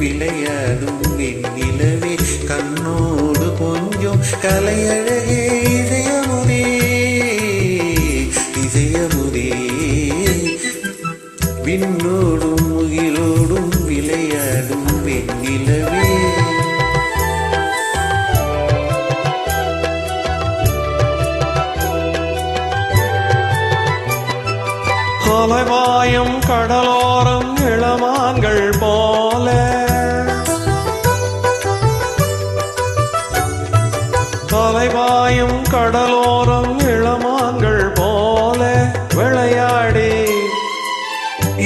விளையாடும் வெண்ணிலவே கண்ணோடு கொஞ்சம் கலையழகே இசையமுதே இசையமுதே விண்ணோடும் முகிலோடும் விளையாடும் வெண்ணிலவே அலைவாயும் கடலோரம் இளமான்கள் போல அலைவாயும் கடலோரம் இளமான்கள் போல விளையாடி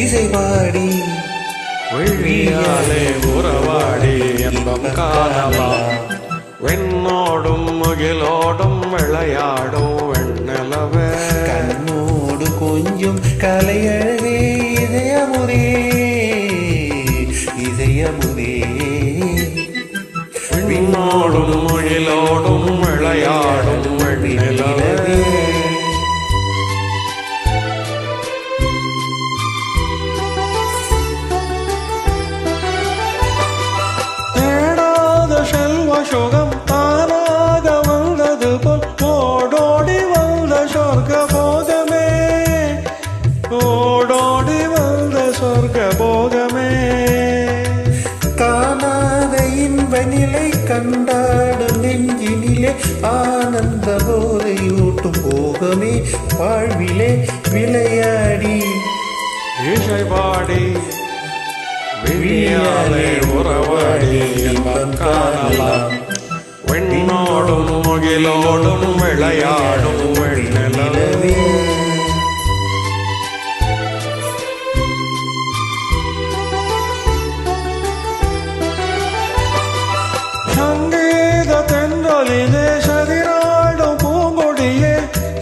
இசைவாடி விழியாலே உறவாடி என்பம் காணலாம் வெண்ணோடும் முகிலோடும் விளையாடும் வெண்ணிலவே கண்ணோடு கொஞ்சம் கலையழகே இதயமுதே இதயமுதே விண்ணோடும் முகிலோடும் விளையாடும் வெண்ணிலவே சுகம் தானாக வந்தது போல் ஓடோடி வந்த சொர்க்க போகமே ஓடோடி வந்த சொர்க்க போகமே காணாத இன்ப நிலை கண்டாடும் நெஞ்சினிலே ஆனந்த போதையூட்டும் போகமே வாழ்விலே விளையாடி இசை பாடி விழியாலே உறவாடி என்பம் காணலாம் வெண்ணோடும் முகிலோடும் விளையாடும் வெண்ணிலவே சங்கீத தென்றலிலே சதிராடும் பூங்கொடியே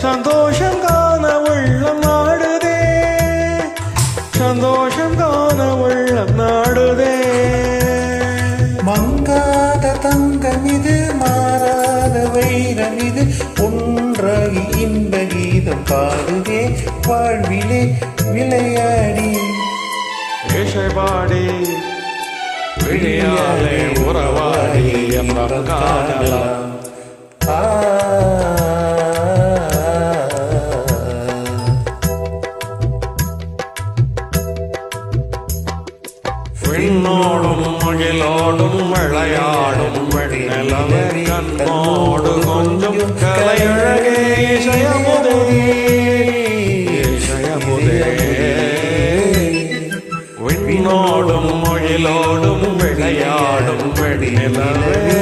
சந்தோஷம் காண உள்ளம் நாடுதே சந்தோஷம் காண உள்ளம் நாடுதே மங்காத தங்கம் இது மாறாத வைரம் இது ஒன்றாகி இன்ப கீதம் பாடுதே வாழ்விலே விளையாடி இசை பாடி விழியாலே உறவாடி என்பம் காணலாம் விண்ணோடும் முகிலோடும் விளையாடும் வெண்ணிலவே கண்ணோடு கொஞ்சம் கலையழகே இசையமுதே இசையமுதே விண்ணோடும் முகிலோடும் விளையாடும் வெண்ணிலவே